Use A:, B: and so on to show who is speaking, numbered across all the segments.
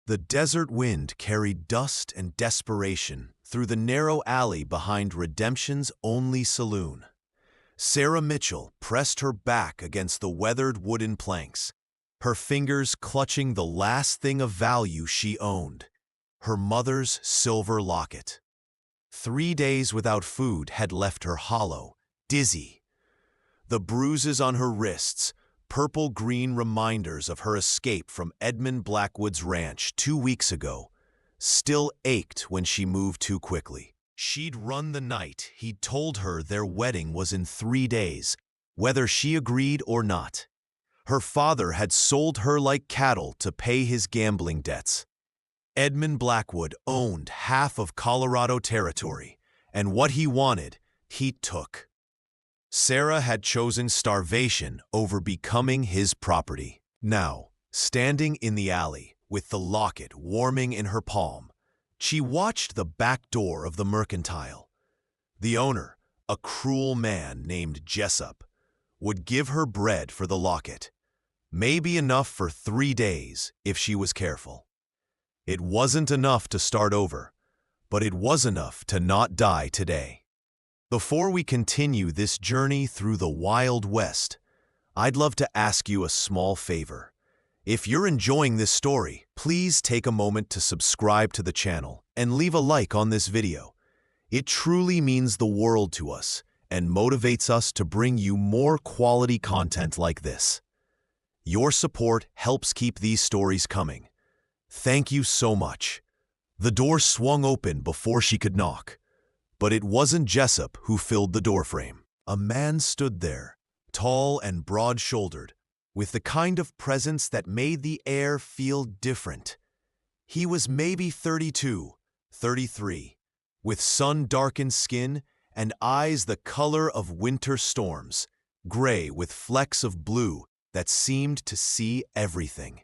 A: The desert wind carried dust and desperation through the narrow alley behind Redemption's only saloon. Sarah Mitchell pressed her back against the weathered wooden planks, her fingers clutching the last thing of value she owned, her mother's silver locket. 3 days without food had left her hollow, dizzy. The bruises on her wrists, purple-green reminders of her escape from Edmund Blackwood's ranch 2 weeks ago, still ached when she moved too quickly. She'd run the night he'd told her their wedding was in 3 days, whether she agreed or not. Her father had sold her like cattle to pay his gambling debts. Edmund Blackwood owned half of Colorado territory, and what he wanted, he took. Sarah had chosen starvation over becoming his property. Now, standing in the alley, with the locket warming in her palm, she watched the back door of the mercantile. The owner, a cruel man named Jessup, would give her bread for the locket, maybe enough for 3 days if she was careful. It wasn't enough to start over, but it was enough to not die today. Before we continue this journey through the Wild West, I'd love to ask you a small favor. If you're enjoying this story, please take a moment to subscribe to the channel and leave a like on this video. It truly means the world to us and motivates us to bring you more quality content like this. Your support helps keep these stories coming. Thank you so much. The door swung open before she could knock, but it wasn't Jessup who filled the doorframe. A man stood there, tall and broad-shouldered, with the kind of presence that made the air feel different. He was maybe 32, 33, with sun-darkened skin and eyes the color of winter storms, gray with flecks of blue that seemed to see everything.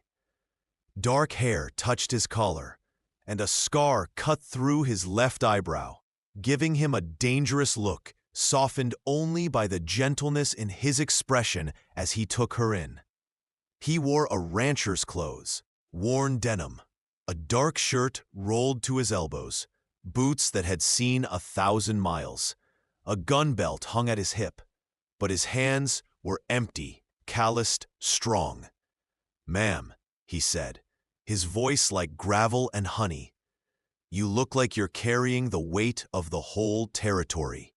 A: Dark hair touched his collar, and a scar cut through his left eyebrow, giving him a dangerous look, softened only by the gentleness in his expression as he took her in. He wore a rancher's clothes, worn denim, a dark shirt rolled to his elbows, boots that had seen 1,000 miles. A gun belt hung at his hip, but his hands were empty, calloused, strong. "Ma'am," he said, his voice like gravel and honey, "you look like you're carrying the weight of the whole territory."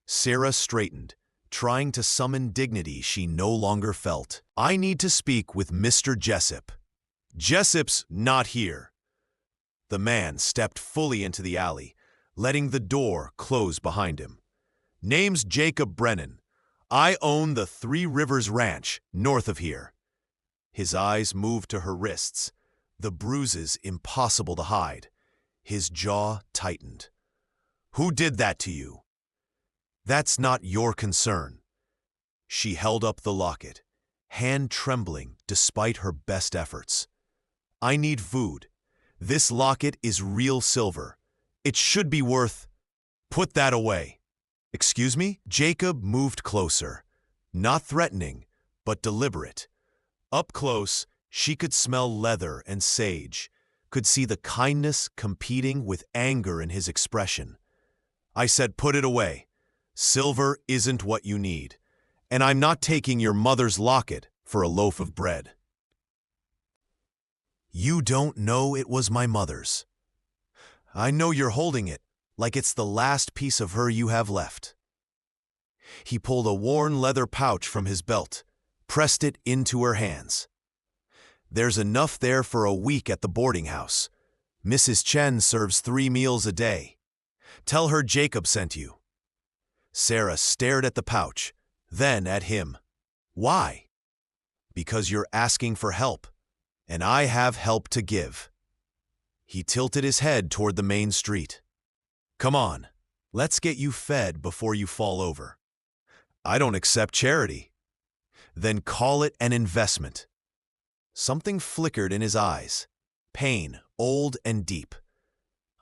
A: Sarah straightened, trying to summon dignity she no longer felt. "I need to speak with Mr. Jessup." "Jessup's not here." The man stepped fully into the alley, letting the door close behind him. "Name's Jacob Brennan. I own the Three Rivers Ranch, north of here." His eyes moved to her wrists, the bruises impossible to hide. His jaw tightened. "Who did that to you?" "That's not your concern." She held up the locket, hand trembling despite her best efforts. "I need food. This locket is real silver. It should be worth—" "Put that away." "Excuse me?" Jacob moved closer, not threatening, but deliberate. Up close, she could smell leather and sage, could see the kindness competing with anger in his expression. "I said put it away. Silver isn't what you need, and I'm not taking your mother's locket for a loaf of bread." "You don't know it was my mother's." "I know you're holding it, like it's the last piece of her you have left." He pulled a worn leather pouch from his belt, pressed it into her hands. "There's enough there for a week at the boarding house. Mrs. Chen serves 3 meals a day. Tell her Jacob sent you." Sarah stared at the pouch, then at him. "Why?" "Because you're asking for help, and I have help to give." He tilted his head toward the main street. "Come on, let's get you fed before you fall over." "I don't accept charity." "Then call it an investment." Something flickered in his eyes, pain, old and deep.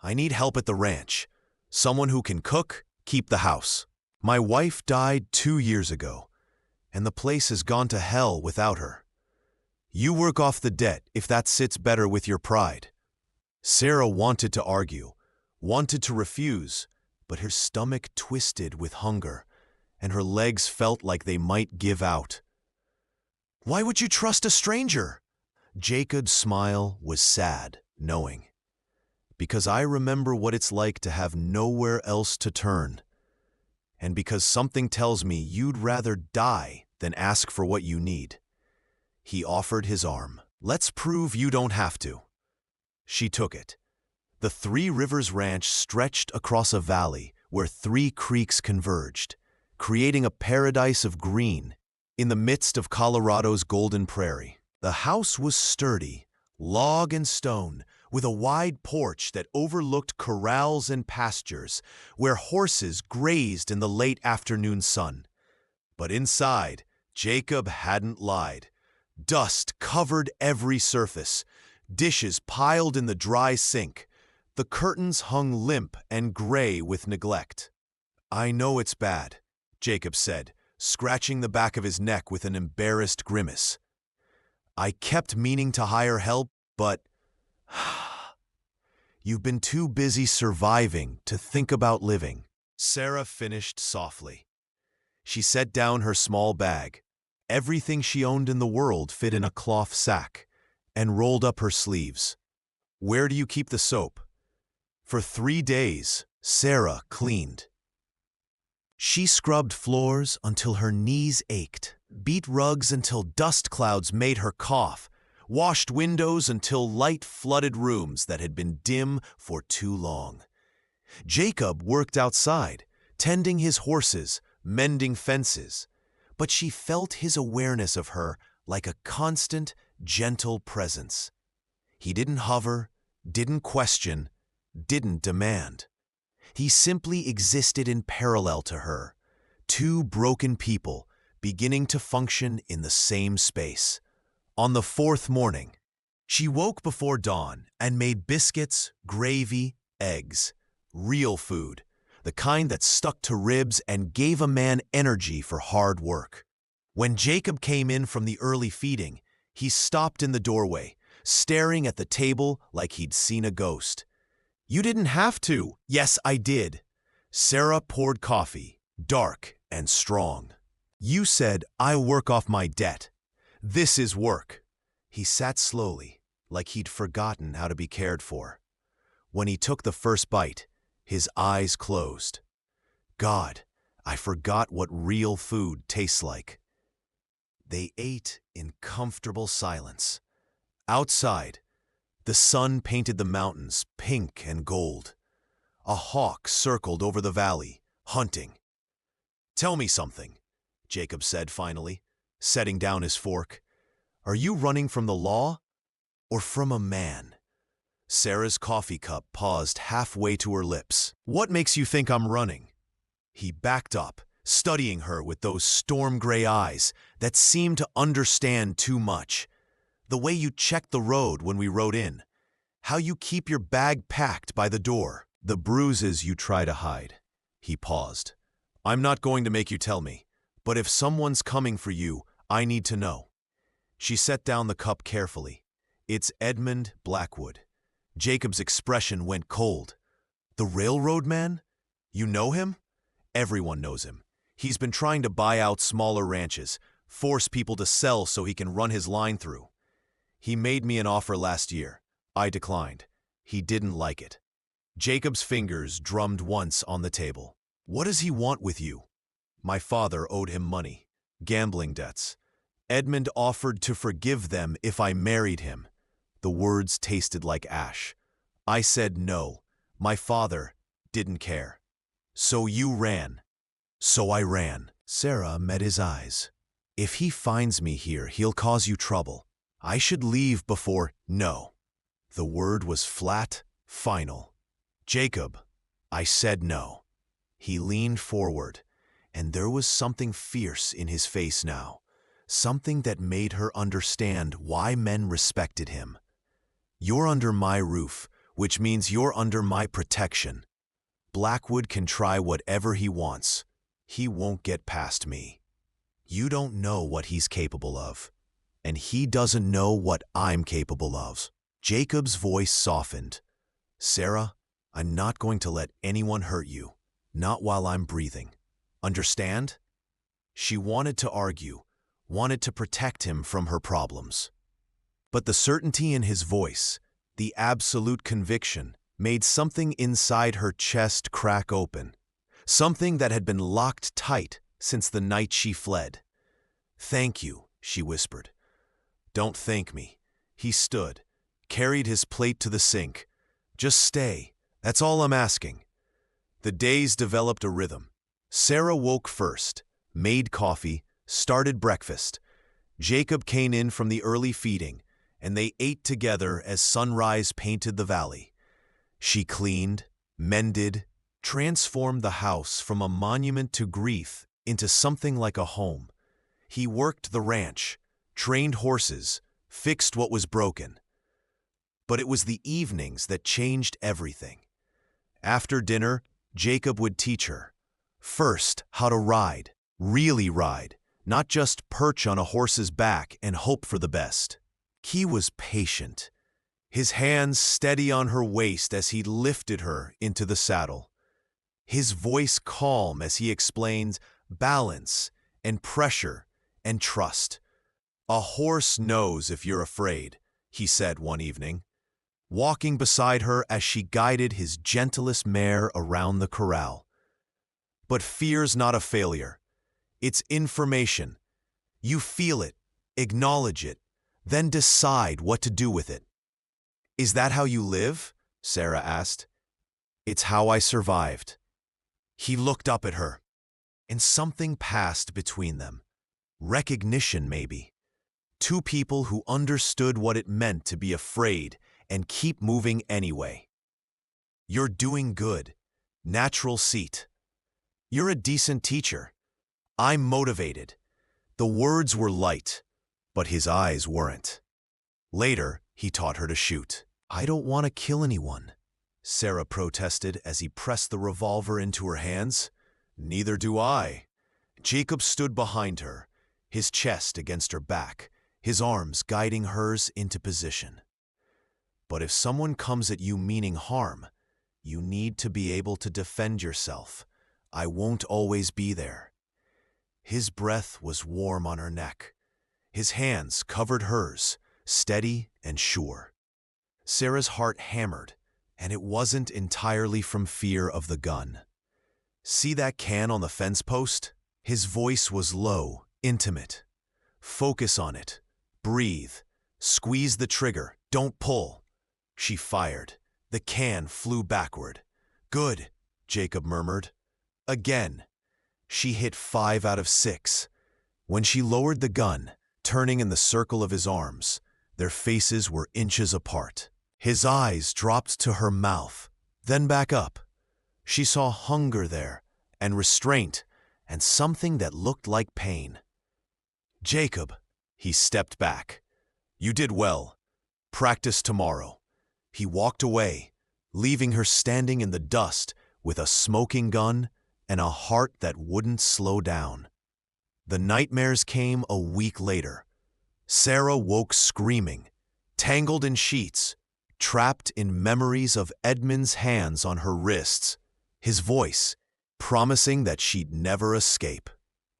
A: "I need help at the ranch, someone who can cook, keep the house. My wife died 2 years ago, and the place has gone to hell without her. You work off the debt if that sits better with your pride. Sarah wanted to argue, wanted to refuse, but her stomach twisted with hunger, and her legs felt like they might give out. Why would you trust a stranger? Jacob's smile was sad, knowing. Because I remember what it's like to have nowhere else to turn. And because something tells me you'd rather die than ask for what you need. He offered his arm. Let's prove you don't have to. She took it. The Three Rivers Ranch stretched across a valley where three creeks converged, creating a paradise of green in the midst of Colorado's golden prairie. The house was sturdy, log and stone, with a wide porch that overlooked corrals and pastures where horses grazed in the late afternoon sun. But inside, Jacob hadn't lied. Dust covered every surface, dishes piled in the dry sink. The curtains hung limp and gray with neglect. I know it's bad, Jacob said, scratching the back of his neck with an embarrassed grimace. I kept meaning to hire help, but you've been too busy surviving to think about living. Sarah finished softly. She set down her small bag. Everything she owned in the world fit in a cloth sack, and rolled up her sleeves. Where do you keep the soap? For 3 days, Sarah cleaned. She scrubbed floors until her knees ached, beat rugs until dust clouds made her cough, washed windows until light flooded rooms that had been dim for too long. Jacob worked outside, tending his horses, mending fences, but she felt his awareness of her like a constant, gentle presence. He didn't hover, didn't question, didn't demand. He simply existed in parallel to her, two broken people beginning to function in the same space. On the 4th morning, she woke before dawn and made biscuits, gravy, eggs, real food, the kind that stuck to ribs and gave a man energy for hard work. When Jacob came in from the early feeding, he stopped in the doorway, staring at the table like he'd seen a ghost. You didn't have to. Yes, I did. Sarah poured coffee, dark and strong. You said, I'll work off my debt. This is work. He sat slowly, like he'd forgotten how to be cared for. When he took the first bite, his eyes closed. God, I forgot what real food tastes like. They ate in comfortable silence. Outside, the sun painted the mountains pink and gold. A hawk circled over the valley, hunting. Tell me something, Jacob said finally, setting down his fork. Are you running from the law or from a man? Sarah's coffee cup paused halfway to her lips. What makes you think I'm running? He backed up, studying her with those storm-gray eyes that seemed to understand too much. The way you checked the road when we rode in. How you keep your bag packed by the door. The bruises you try to hide. He paused. I'm not going to make you tell me, but if someone's coming for you, I need to know. She set down the cup carefully. It's Edmund Blackwood. Jacob's expression went cold. The railroad man? You know him? Everyone knows him. He's been trying to buy out smaller ranches, force people to sell so he can run his line through. He made me an offer last year. I declined. He didn't like it. Jacob's fingers drummed once on the table. What does he want with you? My father owed him money, gambling debts. Edmund offered to forgive them if I married him. The words tasted like ash. I said no. My father didn't care. So you ran. So I ran. Sarah met his eyes. If he finds me here, he'll cause you trouble. I should leave before. No. The word was flat, final. Jacob, I said no. He leaned forward, and there was something fierce in his face now, something that made her understand why men respected him. You're under my roof, which means you're under my protection. Blackwood can try whatever he wants. He won't get past me. You don't know what he's capable of. and he doesn't know what I'm capable of. Jacob's voice softened. Sarah, I'm not going to let anyone hurt you, not while I'm breathing. Understand? She wanted to argue, wanted to protect him from her problems. But the certainty in his voice, the absolute conviction, made something inside her chest crack open, something that had been locked tight since the night she fled. "Thank you," she whispered. "Don't thank me." He stood, carried his plate to the sink. "Just stay. That's all I'm asking." The days developed a rhythm. Sarah woke first, made coffee, started breakfast. Jacob came in from the early feeding, and they ate together as sunrise painted the valley. She cleaned, mended, transformed the house from a monument to grief into something like a home. He worked the ranch, trained horses, fixed what was broken. But it was the evenings that changed everything. After dinner, Jacob would teach her. First, how to ride, really ride, not just perch on a horse's back and hope for the best. He was patient, his hands steady on her waist as he lifted her into the saddle. His voice calm as he explained balance and pressure and trust. "A horse knows if you're afraid," he said one evening, walking beside her as she guided his gentlest mare around the corral. "But fear's not a failure. It's information. You feel it, acknowledge it, then decide what to do with it." "Is that how you live?" Sarah asked. "It's how I survived." He looked up at her, and something passed between them. Recognition, maybe. Two people who understood what it meant to be afraid and keep moving anyway. "You're doing good. Natural seat. You're a decent teacher. I'm motivated." The words were light, but his eyes weren't. Later, he taught her to shoot. "I don't want to kill anyone," Sarah protested as he pressed the revolver into her hands. "Neither do I." Jacob stood behind her, his chest against her back, his arms guiding hers into position. "But if someone comes at you meaning harm, you need to be able to defend yourself. I won't always be there." His breath was warm on her neck. His hands covered hers, steady and sure. Sarah's heart hammered, and it wasn't entirely from fear of the gun. "See that can on the fence post?" His voice was low, intimate. "Focus on it. Breathe. Squeeze the trigger. Don't pull." She fired. The can flew backward. "Good," Jacob murmured. Again. She hit 5 out of 6. When she lowered the gun, turning in the circle of his arms, their faces were inches apart. His eyes dropped to her mouth, then back up. She saw hunger there, and restraint, and something that looked like pain. "Jacob," he stepped back. "You did well. Practice tomorrow." He walked away, leaving her standing in the dust with a smoking gun and a heart that wouldn't slow down. The nightmares came a week later. Sarah woke screaming, tangled in sheets, trapped in memories of Edmund's hands on her wrists, his voice, promising that she'd never escape,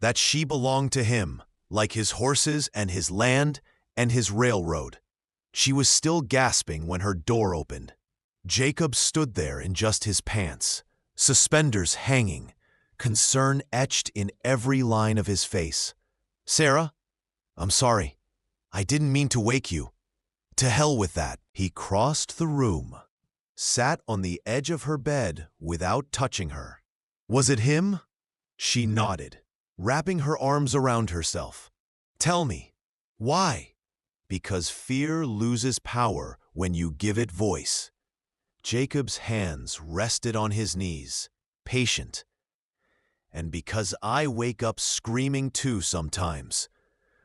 A: that she belonged to him, like his horses and his land and his railroad. She was still gasping when her door opened. Jacob stood there in just his pants, suspenders hanging, concern etched in every line of his face. "Sarah, I'm sorry. I didn't mean to wake you." "To hell with that." He crossed the room, sat on the edge of her bed without touching her. "Was it him?" She nodded, wrapping her arms around herself. "Tell me, why?" "Because fear loses power when you give it voice." Jacob's hands rested on his knees, patient. "And because I wake up screaming too sometimes.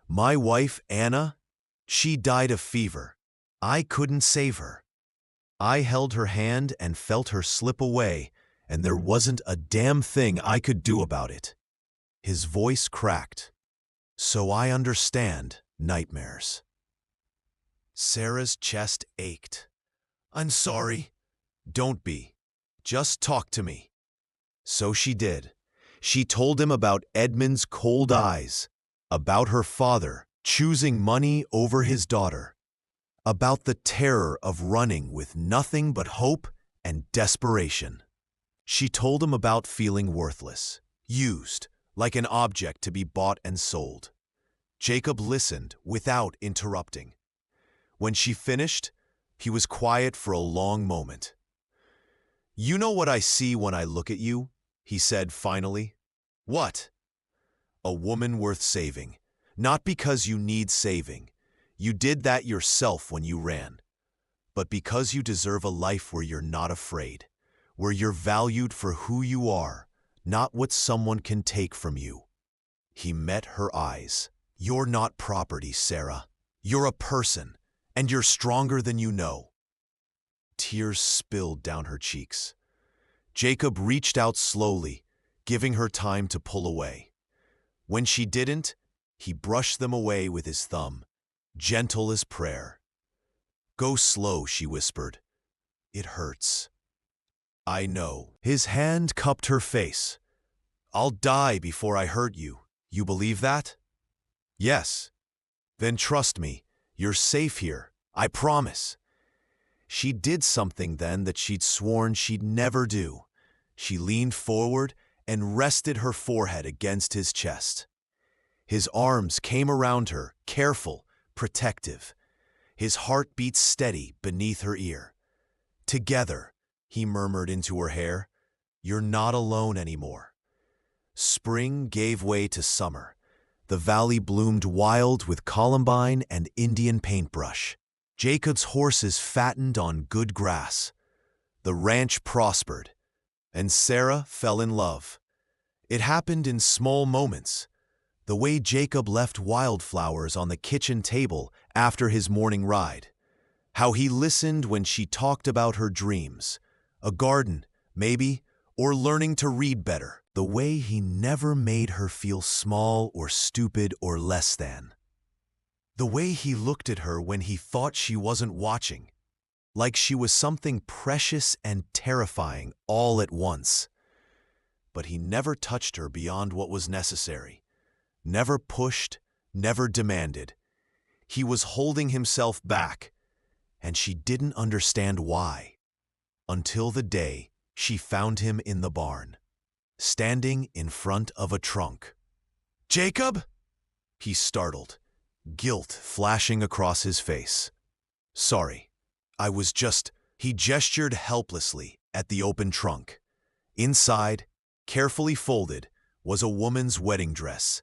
A: My wife, Anna, she died of fever. I couldn't save her. I held her hand and felt her slip away, and there wasn't a damn thing I could do about it." His voice cracked. "So I understand nightmares. Sarah's chest ached. "I'm sorry." "Don't be. Just talk to me." So she did. She told him about Edmund's cold eyes, about her father choosing money over his daughter, about the terror of running with nothing but hope and desperation. She told him about feeling worthless, used, like an object to be bought and sold. Jacob listened without interrupting. When she finished, he was quiet for a long moment. "You know what I see when I look at you?" he said finally. "What?" "A woman worth saving. Not because you need saving. You did that yourself when you ran. But because you deserve a life where you're not afraid, where you're valued for who you are, not what someone can take from you." He met her eyes. "You're not property, Sarah. You're a person, and you're stronger than you know." Tears spilled down her cheeks. Jacob reached out slowly, giving her time to pull away. When she didn't, he brushed them away with his thumb, gentle as prayer. "Go slow," she whispered. "It hurts." "I know." His hand cupped her face. "I'll die before I hurt you. You believe that?" "Yes." "Then trust me. You're safe here. I promise." She did something then that she'd sworn she'd never do. She leaned forward and rested her forehead against his chest. His arms came around her, careful, protective. His heart beat steady beneath her ear. "Together," he murmured into her hair, "you're not alone anymore." Spring gave way to summer. The valley bloomed wild with columbine and Indian paintbrush. Jacob's horses fattened on good grass. The ranch prospered, and Sarah fell in love. It happened in small moments. The way Jacob left wildflowers on the kitchen table after his morning ride. How he listened when she talked about her dreams. A garden, maybe, or learning to read better. The way he never made her feel small or stupid or less than. The way he looked at her when he thought she wasn't watching, like she was something precious and terrifying all at once. But he never touched her beyond what was necessary, never pushed, never demanded. He was holding himself back, and she didn't understand why, until the day she found him in the barn, standing in front of a trunk. "Jacob?" He startled, guilt flashing across his face. "Sorry, I was just—" He gestured helplessly at the open trunk. Inside, carefully folded, was a woman's wedding dress.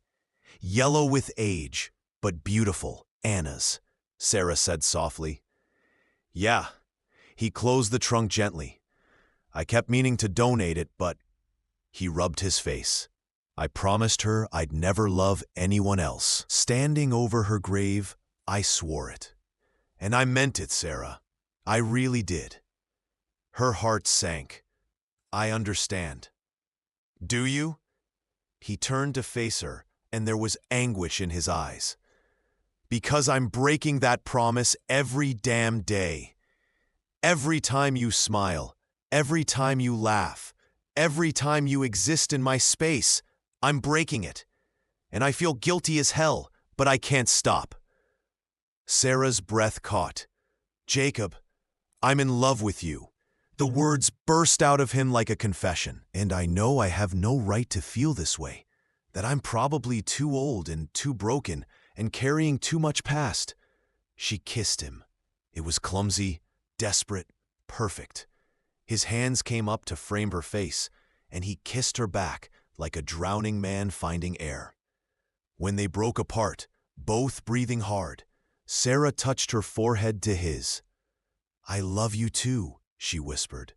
A: Yellow with age, but beautiful. "Anna's," Sarah said softly. "Yeah." He closed the trunk gently. "I kept meaning to donate it, but—" He rubbed his face. "I promised her I'd never love anyone else. Standing over her grave, I swore it. And I meant it, Sarah. I really did." Her heart sank. "I understand." "Do you?" He turned to face her, and there was anguish in his eyes. "Because I'm breaking that promise every damn day. Every time you smile, every time you laugh, every time you exist in my space, I'm breaking it. And I feel guilty as hell, but I can't stop." Sarah's breath caught. "Jacob, I'm in love with you." The words burst out of him like a confession. "And I know I have no right to feel this way, that I'm probably too old and too broken and carrying too much past." She kissed him. It was clumsy, desperate, perfect. His hands came up to frame her face, and he kissed her back like a drowning man finding air. When they broke apart, both breathing hard, Sarah touched her forehead to his. "I love you too," she whispered.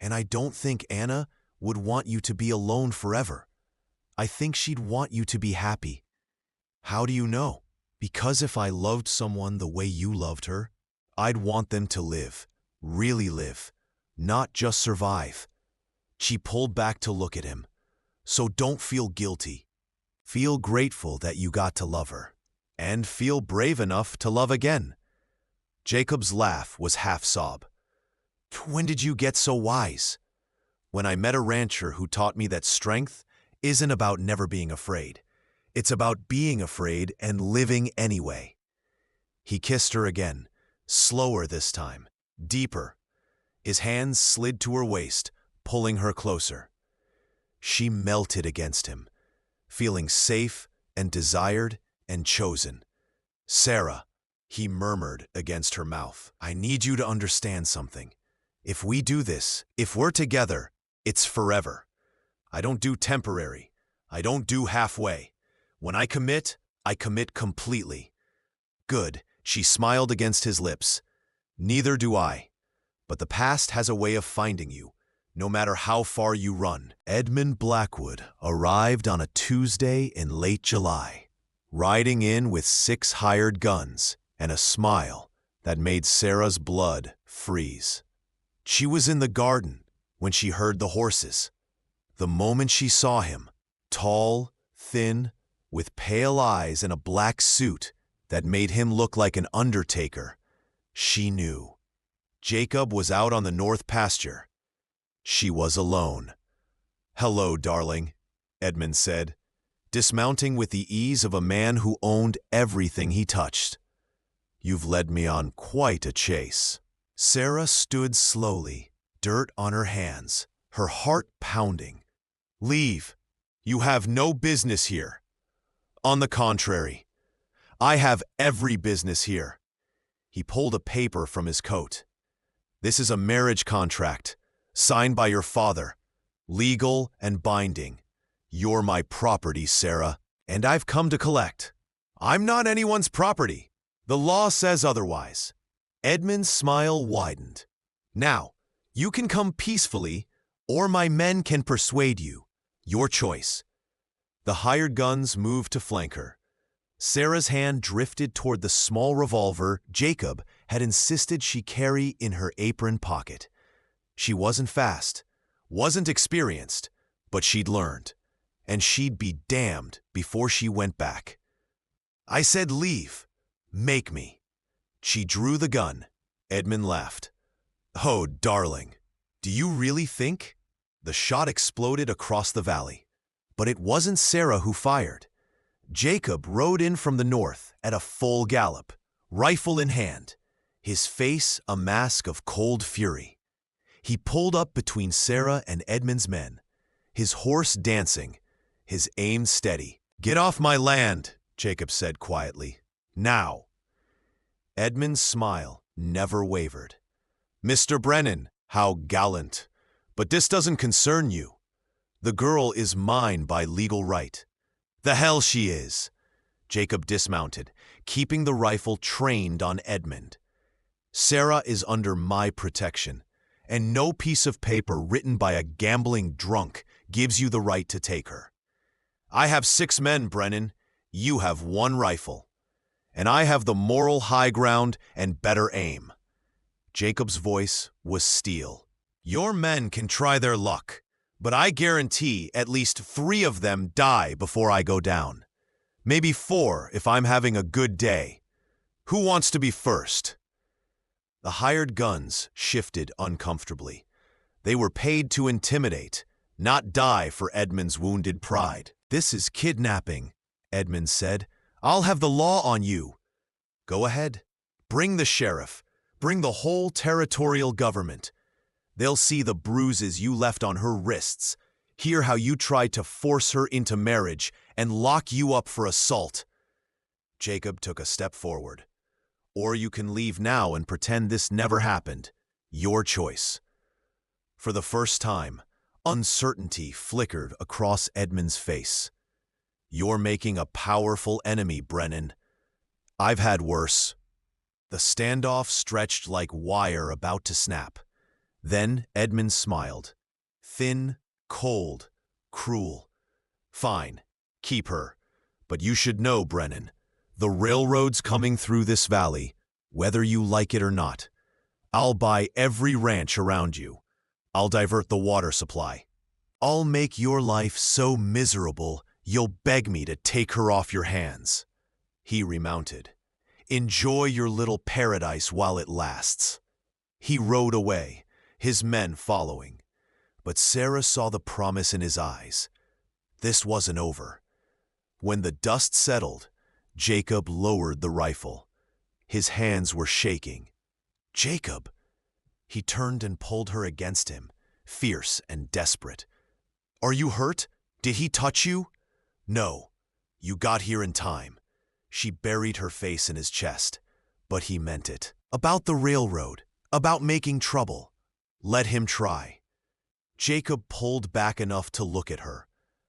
A: "And I don't think Anna would want you to be alone forever. I think she'd want you to be happy." "How do you know?" "Because if I loved someone the way you loved her, I'd want them to live, really live, not just survive." She pulled back to look at him. "So don't feel guilty. Feel grateful that you got to love her." and feel brave enough to love again. Jacob's laugh was half-sob. When did you get so wise? When I met a rancher who taught me that strength isn't about never being afraid. It's about being afraid and living anyway. He kissed her again, slower this time, deeper. His hands slid to her waist, pulling her closer. She melted against him, feeling safe and desired and chosen. Sarah, he murmured against her mouth, I need you to understand something. If we do this, if we're together, it's forever. I don't do temporary. I don't do halfway. When I commit completely. Good, she smiled against his lips. Neither do I. But the past has a way of finding you, no matter how far you run. Edmund Blackwood arrived on a Tuesday in late July, riding in with 6 hired guns and a smile that made Sarah's blood freeze. She was in the garden when she heard the horses. The moment she saw him, tall, thin, with pale eyes and a black suit that made him look like an undertaker, she knew. Jacob was out on the north pasture. She was alone. Hello, darling, Edmund said, dismounting with the ease of a man who owned everything he touched. You've led me on quite a chase. Sarah stood slowly, dirt on her hands, her heart pounding. Leave. You have no business here. On the contrary, I have every business here. He pulled a paper from his coat. This is a marriage contract, signed by your father, legal and binding. You're my property, Sarah, and I've come to collect. I'm not anyone's property. The law says otherwise. Edmund's smile widened. Now, you can come peacefully, or my men can persuade you. Your choice. The hired guns moved to flank her. Sarah's hand drifted toward the small revolver Jacob had insisted she carry in her apron pocket. She wasn't fast, wasn't experienced, but she'd learned, and she'd be damned before she went back. I said leave. Make me. She drew the gun. Edmund laughed. Oh, darling, do you really think? The shot exploded across the valley. But it wasn't Sarah who fired. Jacob rode in from the north at a full gallop, rifle in hand, his face a mask of cold fury. He pulled up between Sarah and Edmund's men, his horse dancing, his aim steady. Get off my land, Jacob said quietly. Now. Edmund's smile never wavered. Mr. Brennan, how gallant. But this doesn't concern you. The girl is mine by legal right. The hell she is. Jacob dismounted, keeping the rifle trained on Edmund. Sarah is under my protection, and no piece of paper written by a gambling drunk gives you the right to take her. I have 6 men, Brennan. You have 1 rifle. And I have the moral high ground and better aim. Jacob's voice was steel. Your men can try their luck, but I guarantee at least 3 of them die before I go down. Maybe 4 if I'm having a good day. Who wants to be first? The hired guns shifted uncomfortably. They were paid to intimidate, not die for Edmund's wounded pride. This is kidnapping, Edmund said. I'll have the law on you. Go ahead. Bring the sheriff. Bring the whole territorial government. They'll see the bruises you left on her wrists, hear how you tried to force her into marriage, and lock you up for assault. Jacob took a step forward. Or you can leave now and pretend this never happened. Your choice. For the first time, uncertainty flickered across Edmund's face. You're making a powerful enemy, Brennan. I've had worse. The standoff stretched like wire about to snap. Then Edmund smiled. Thin, cold, cruel. Fine, keep her. But you should know, Brennan, the railroad's coming through this valley, whether you like it or not. I'll buy every ranch around you. I'll divert the water supply. I'll make your life so miserable you'll beg me to take her off your hands. He remounted. Enjoy your little paradise while it lasts. He rode away, his men following. But Sarah saw the promise in his eyes. This wasn't over. When the dust settled, Jacob lowered the rifle. His hands were shaking. Jacob! He turned and pulled her against him, fierce and desperate. Are you hurt? Did he touch you? No. You got here in time. She buried her face in his chest. But he meant it. About the railroad. About making trouble. Let him try. Jacob pulled back enough to look at her.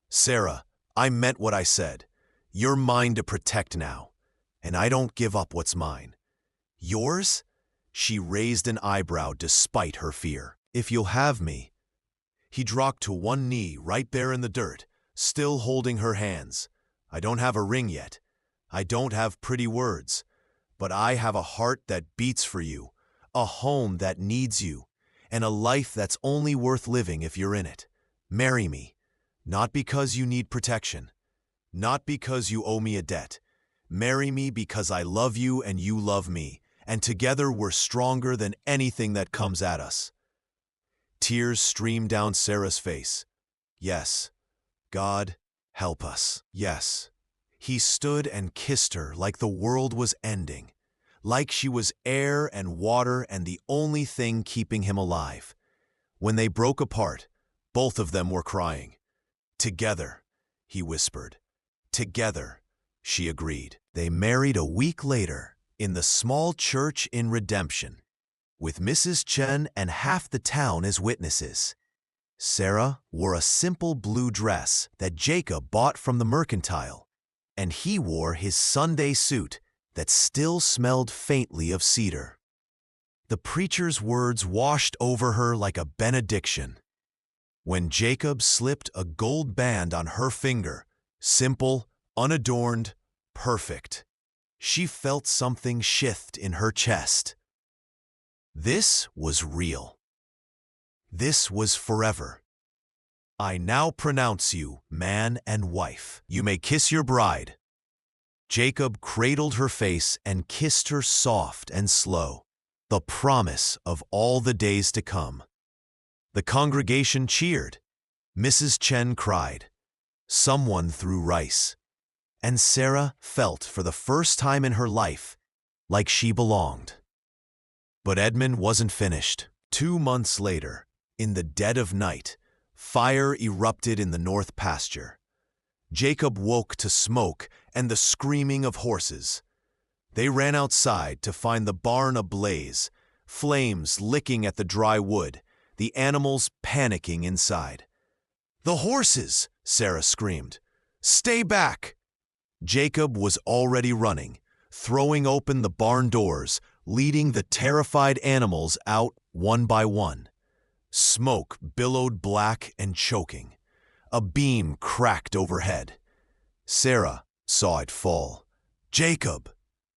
A: Sarah, I meant what I said. You're mine to protect now. And I don't give up what's mine. Yours? She raised an eyebrow despite her fear. If you'll have me. He dropped to one knee right there in the dirt, still holding her hands. I don't have a ring yet. I don't have pretty words. But I have a heart that beats for you, a home that needs you, and a life that's only worth living if you're in it. Marry me. Not because you need protection. Not because you owe me a debt. Marry me because I love you and you love me, and together we're stronger than anything that comes at us. Tears streamed down Sarah's face. Yes. God, help us. Yes. He stood and kissed her like the world was ending, like she was air and water and the only thing keeping him alive. When they broke apart, both of them were crying. Together, he whispered. Together, she agreed. They married a week later in the small church in Redemption, with Mrs. Chen and half the town as witnesses. Sarah wore a simple blue dress that Jacob bought from the mercantile, and he wore his Sunday suit that still smelled faintly of cedar. The preacher's words washed over her like a benediction. When Jacob slipped a gold band on her finger, simple, unadorned, perfect, she felt something shift in her chest. This was real. This was forever. I now pronounce you man and wife. You may kiss your bride. Jacob cradled her face and kissed her soft and slow, the promise of all the days to come. The congregation cheered. Mrs. Chen cried. Someone threw rice. And Sarah felt for the first time in her life like she belonged. But Edmund wasn't finished. 2 months later, in the dead of night, fire erupted in the north pasture. Jacob woke to smoke and the screaming of horses. They ran outside to find the barn ablaze, flames licking at the dry wood, the animals panicking inside. The horses! Sarah screamed. Stay back! Jacob was already running, throwing open the barn doors, leading the terrified animals out one by one. Smoke billowed black and choking. A beam cracked overhead. Sarah saw it fall. Jacob!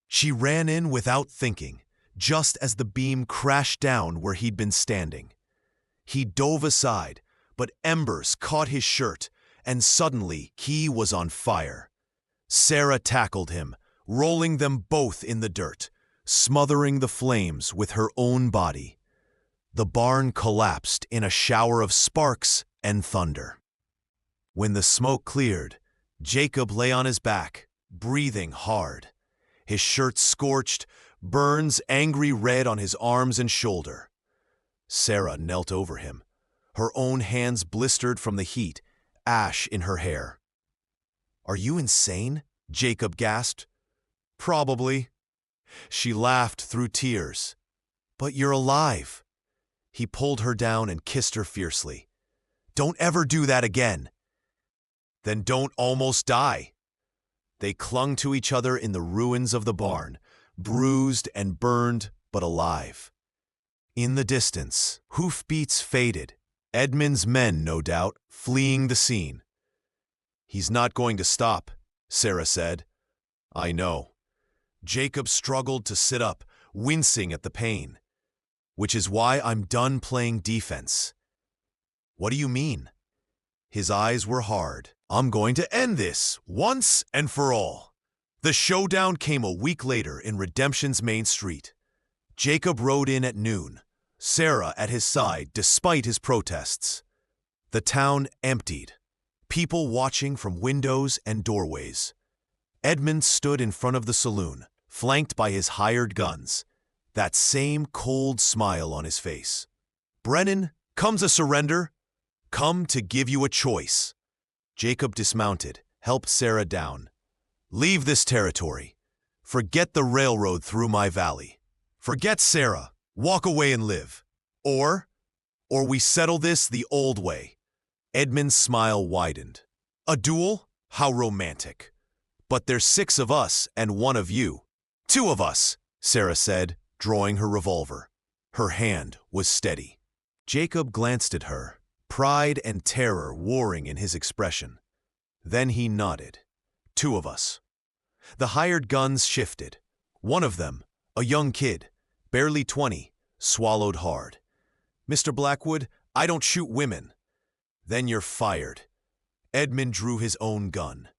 A: She ran in without thinking, just as the beam crashed down where he'd been standing. He dove aside, but embers caught his shirt, and suddenly he was on fire. Sarah tackled him, rolling them both in the dirt, smothering the flames with her own body. The barn collapsed in a shower of sparks and thunder. When the smoke cleared, Jacob lay on his back, breathing hard. His shirt scorched, burns angry red on his arms and shoulder. Sarah knelt over him, her own hands blistered from the heat, ash in her hair. Are you insane? Jacob gasped. Probably. She laughed through tears. But you're alive. He pulled her down and kissed her fiercely. Don't ever do that again. Then don't almost die. They clung to each other in the ruins of the barn, bruised and burned, but alive. In the distance, hoofbeats faded. Edmund's men, no doubt, fleeing the scene. He's not going to stop, Sarah said. I know. Jacob struggled to sit up, wincing at the pain. Which is why I'm done playing defense. What do you mean? His eyes were hard. I'm going to end this, once and for all. The showdown came a week later in Redemption's main street. Jacob rode in at noon, Sarah at his side despite his protests. The town emptied, people watching from windows and doorways. Edmund stood in front of the saloon, flanked by his hired guns, that same cold smile on his face. "Brennan, come to surrender. Come to give you a choice." Jacob dismounted, helped Sarah down. "Leave this territory. Forget the railroad through my valley. Forget Sarah. Walk away and live. Or we settle this the old way." Edmund's smile widened. "A duel? How romantic. But there's 6 of us and 1 of you." "2 of us," Sarah said, drawing her revolver. Her hand was steady. Jacob glanced at her, pride and terror warring in his expression. Then he nodded. "2 of us." The hired guns shifted. One of them, a young kid, barely 20, swallowed hard. "Mr. Blackwood, I don't shoot women." "Then you're fired." Edmund drew his own gun.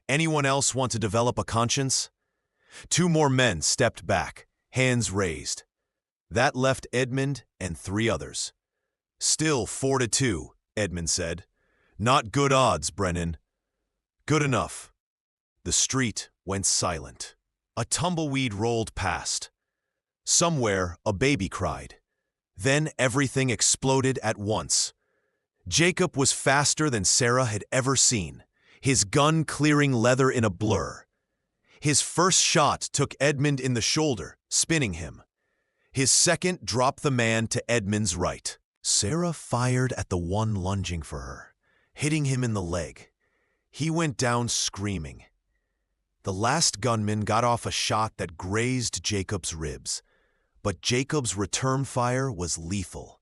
A: "Anyone else want to develop a conscience?" 2 more men stepped back, hands raised. That left Edmund and 3 others. "Still 4-2, Edmund said. "Not good odds, Brennan." "Good enough." The street went silent. A tumbleweed rolled past. Somewhere, a baby cried. Then everything exploded at once. Jacob was faster than Sarah had ever seen, his gun clearing leather in a blur. His first shot took Edmund in the shoulder, spinning him. His second dropped the man to Edmund's right. Sarah fired at the one lunging for her, hitting him in the leg. He went down screaming. The last gunman got off a shot that grazed Jacob's ribs, but Jacob's return fire was lethal.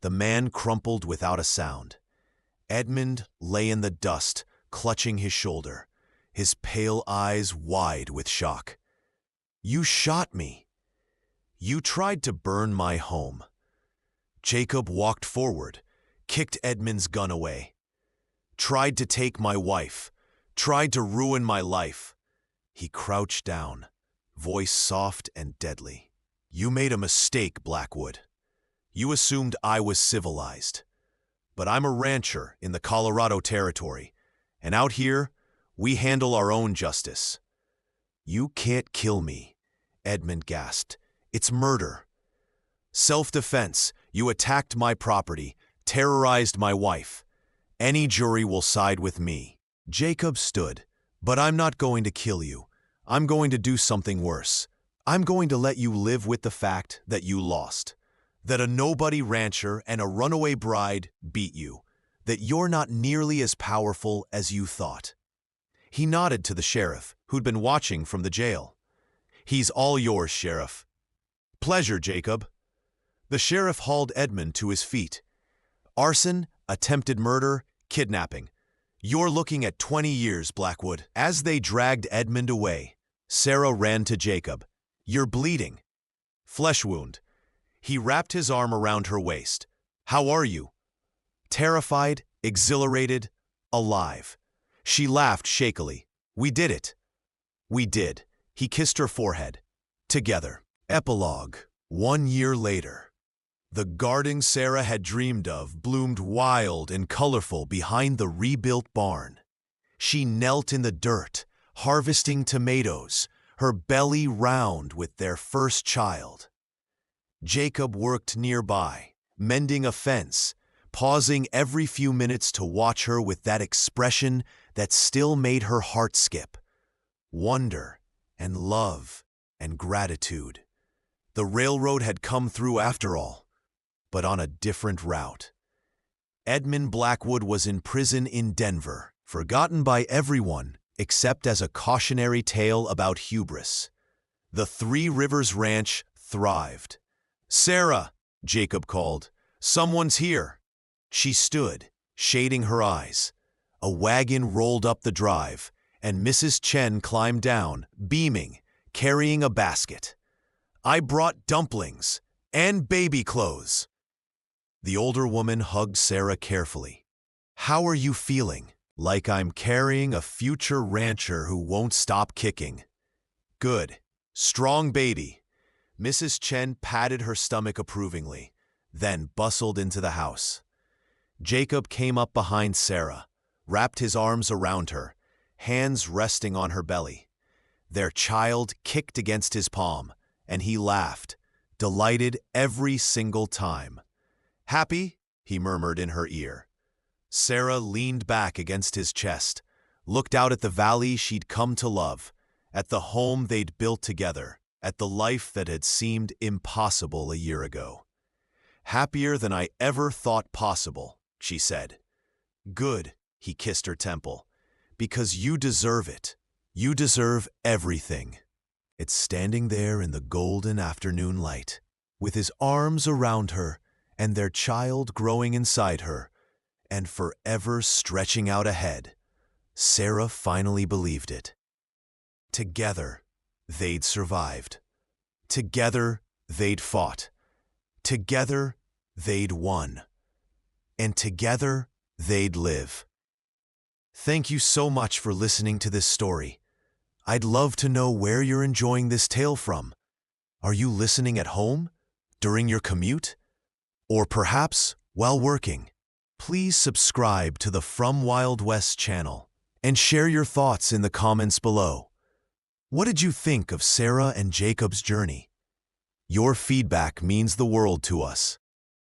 A: The man crumpled without a sound. Edmund lay in the dust, clutching his shoulder, his pale eyes wide with shock. "You shot me. You tried to burn my home." Jacob walked forward, kicked Edmund's gun away. "Tried to take my wife, tried to ruin my life." He crouched down, voice soft and deadly. "You made a mistake, Blackwood. You assumed I was civilized. But I'm a rancher in the Colorado Territory, and out here, we handle our own justice." "You can't kill me," Edmund gasped. "It's murder." "Self-defense. You attacked my property, terrorized my wife. Any jury will side with me." Jacob stood. "But I'm not going to kill you. I'm going to do something worse. I'm going to let you live with the fact that you lost. That a nobody rancher and a runaway bride beat you. That you're not nearly as powerful as you thought." He nodded to the sheriff, who'd been watching from the jail. "He's all yours, Sheriff." "Pleasure, Jacob." The sheriff hauled Edmund to his feet. "Arson, attempted murder, kidnapping. You're looking at 20 years, Blackwood." As they dragged Edmund away, Sarah ran to Jacob. "You're bleeding." "Flesh wound." He wrapped his arm around her waist. "How are you?" Terrified, exhilarated, alive. She laughed shakily. "We did it." "We did." He kissed her forehead. "Together." Epilogue. 1 year later. The garden Sarah had dreamed of bloomed wild and colorful behind the rebuilt barn. She knelt in the dirt, harvesting tomatoes, her belly round with their first child. Jacob worked nearby, mending a fence, pausing every few minutes to watch her with that expression that still made her heart skip. Wonder and love and gratitude. The railroad had come through after all, but on a different route. Edmund Blackwood was in prison in Denver, forgotten by everyone except as a cautionary tale about hubris. The Three Rivers Ranch thrived. "Sarah," Jacob called, "someone's here." She stood, shading her eyes. A wagon rolled up the drive, and Mrs. Chen climbed down, beaming, carrying a basket. "I brought dumplings and baby clothes." The older woman hugged Sarah carefully. "How are you feeling?" Like I'm carrying a future rancher who won't stop kicking. Good. Strong baby. Mrs. Chen patted her stomach approvingly, then bustled into the house. Jacob came up behind Sarah, wrapped his arms around her, hands resting on her belly. Their child kicked against his palm, and he laughed, delighted every single time. "Happy?" he murmured in her ear. Sarah leaned back against his chest, looked out at the valley she'd come to love, at the home they'd built together, at the life that had seemed impossible a year ago. "Happier than I ever thought possible," she said. "Good," he kissed her temple, "because you deserve it. You deserve everything." It's standing there in the golden afternoon light, with his arms around her and their child growing inside her, and forever stretching out ahead. Sarah finally believed it. Together, they'd survived. Together, they'd fought. Together, they'd won. And together, they'd live. Thank you so much for listening to this story. I'd love to know where you're enjoying this tale from. Are you listening at home, during your commute, or perhaps while working? Please subscribe to the From Wild West channel and share your thoughts in the comments below. What did you think of Sarah and Jacob's journey? Your feedback means the world to us.